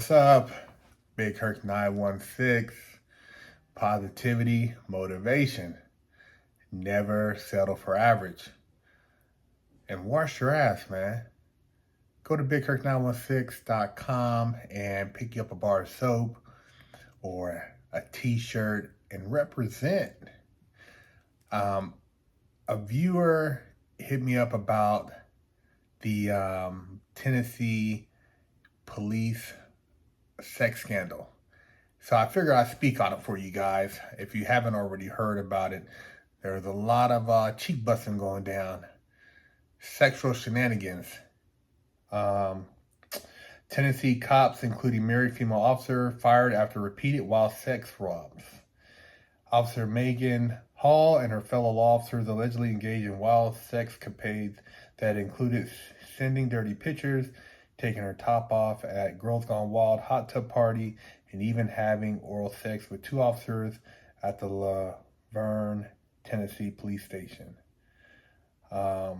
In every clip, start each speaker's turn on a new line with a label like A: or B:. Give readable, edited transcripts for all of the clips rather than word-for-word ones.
A: What's up? Big Herc 916. Positivity, motivation. Never settle for average. And wash your ass, man. Go to bigherc916.com and pick you up a bar of soap or a t-shirt and represent. A viewer hit me up about the Tennessee police sex scandal. So I figure I'd speak on it for you guys. If you haven't already heard about it, there's a lot of cheek busting going down. Sexual shenanigans. Tennessee cops, including married female officer, fired after repeated wild sex robs. Officer Megan Hall and her fellow law officers allegedly engaged in wild sex capades that included sending dirty pictures, taking her top off at Girls Gone Wild hot tub party, and even having oral sex with two officers at the Laverne, Tennessee police station. The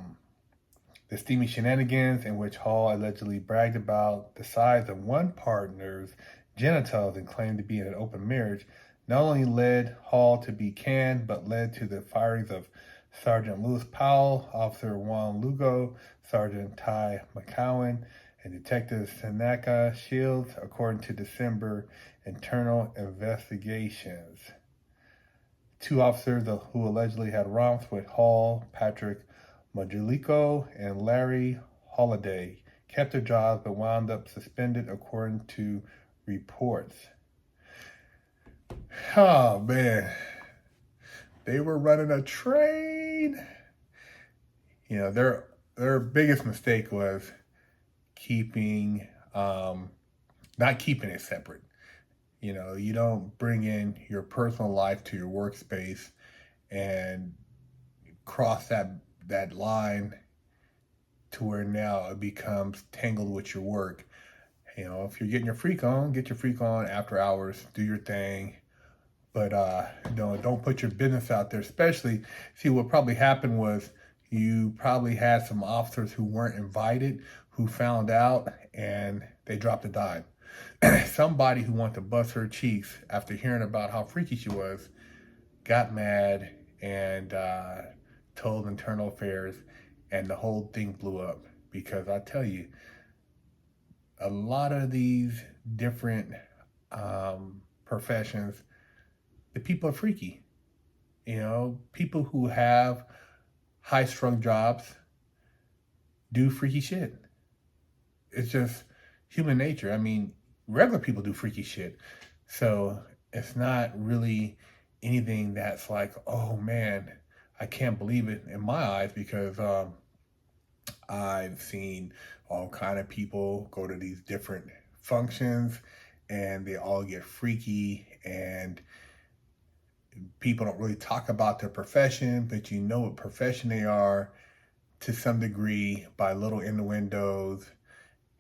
A: steamy shenanigans in which Hall allegedly bragged about the size of one partner's genitals and claimed to be in an open marriage not only led Hall to be canned, but led to the firings of Sergeant Lewis Powell, Officer Juan Lugo, Sergeant Ty McCowan, and Detective Seneca Shields, according to December internal investigations. Two officers who allegedly had romps with Hall, Patrick Majalico, and Larry Holiday, kept their jobs but wound up suspended, according to reports. Oh, man. They were running a train. You know, their biggest mistake was not keeping it separate. You know, you don't bring in your personal life to your workspace and cross that line to where now it becomes tangled with your work. You know, if you're getting your freak on, get your freak on after hours, do your thing. But don't put your business out there. Especially, see, what probably happened was you probably had some officers who weren't invited who found out and they dropped a dime. Somebody who wanted to bust her cheeks after hearing about how freaky she was got mad and told internal affairs, and the whole thing blew up. Because I tell you, a lot of these different professions, the people are freaky. You know, people who have high-strung jobs do freaky shit. It's just human nature. I mean, regular people do freaky shit. So it's not really anything that's like, oh man, I can't believe it in my eyes, because I've seen all kind of people go to these different functions and they all get freaky, and people don't really talk about their profession, but you know what profession they are to some degree by little innuendos.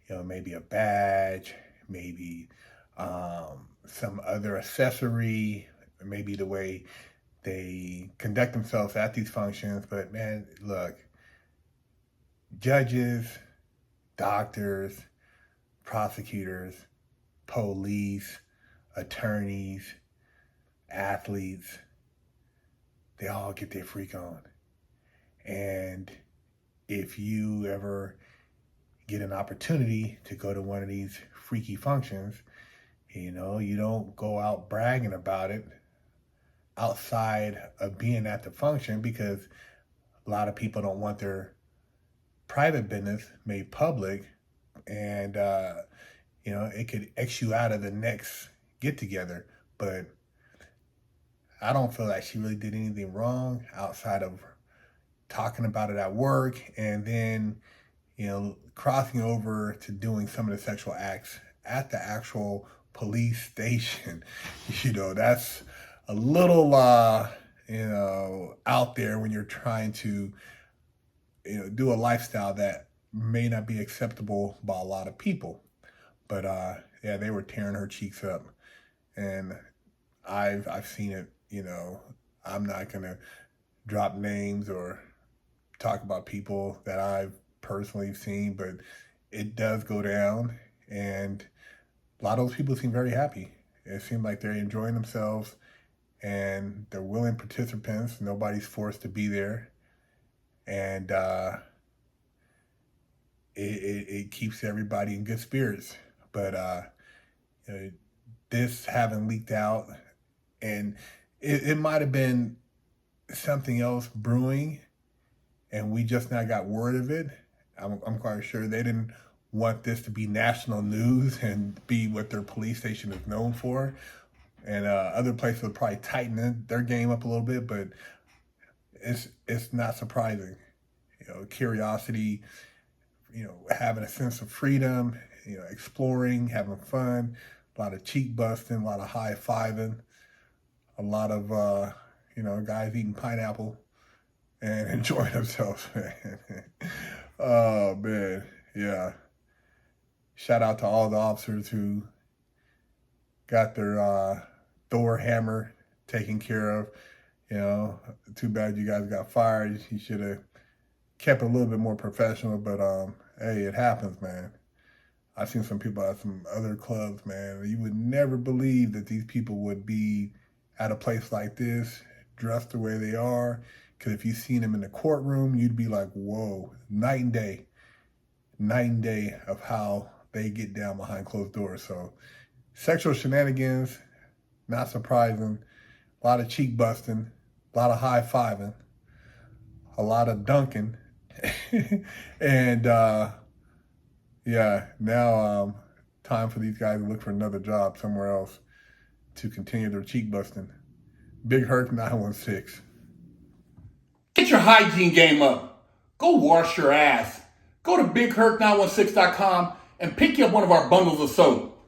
A: You know, maybe a badge, maybe some other accessory, maybe the way they conduct themselves at these functions. But man, look, judges, doctors, prosecutors, police, attorneys, athletes, they all get their freak on. And if you ever get an opportunity to go to one of these freaky functions, you know, you don't go out bragging about it outside of being at the function, because a lot of people don't want their private business made public, and you know, it could X you out of the next get together. But I don't feel like she really did anything wrong outside of talking about it at work and then, you know, crossing over to doing some of the sexual acts at the actual police station. You know, that's a little, you know, out there when you're trying to, you know, do a lifestyle that may not be acceptable by a lot of people. But yeah, they were tearing her cheeks up, and I've seen it. You know, I'm not gonna drop names or talk about people that I've personally seen, but it does go down, and a lot of those people seem very happy. It seems like they're enjoying themselves and they're willing participants. Nobody's forced to be there. And it keeps everybody in good spirits. But this having leaked out, and it might have been something else brewing, and we just now got word of it. I'm quite sure they didn't want this to be national news and be what their police station is known for. And other places will probably tighten their game up a little bit, but it's not surprising. Curiosity, having a sense of freedom, exploring, having fun, a lot of cheek busting, a lot of high fiving, a lot of guys eating pineapple and enjoying themselves, man. Oh man, yeah. Shout out to all the officers who got their door hammer taken care of. Too bad you guys got fired. You should have kept it a little bit more professional, but hey, it happens, man. I've seen some people at some other clubs, man. You would never believe that these people would be at a place like this, dressed the way they are. Because if you've seen them in the courtroom, you'd be like, whoa, night and day of how they get down behind closed doors. So sexual shenanigans, not surprising. A lot of cheek busting, a lot of high fiving, a lot of dunking. And now time for these guys to look for another job somewhere else to continue their cheek busting. Big Herc 916.
B: Get your hygiene game up. Go wash your ass. Go to BigHerc916.com and pick you up one of our bundles of soap.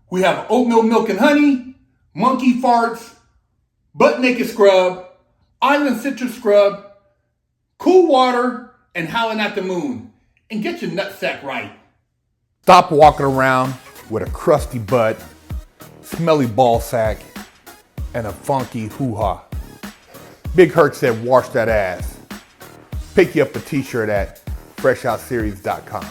B: We have oatmeal milk and honey, monkey farts, butt naked scrub, island citrus scrub, cool water, and howling at the moon. And get your nutsack right.
C: Stop walking around with a crusty butt, smelly ball sack, and a funky hoo-ha. Big Herc said wash that ass. Pick you up a t-shirt at freshoutseries.com.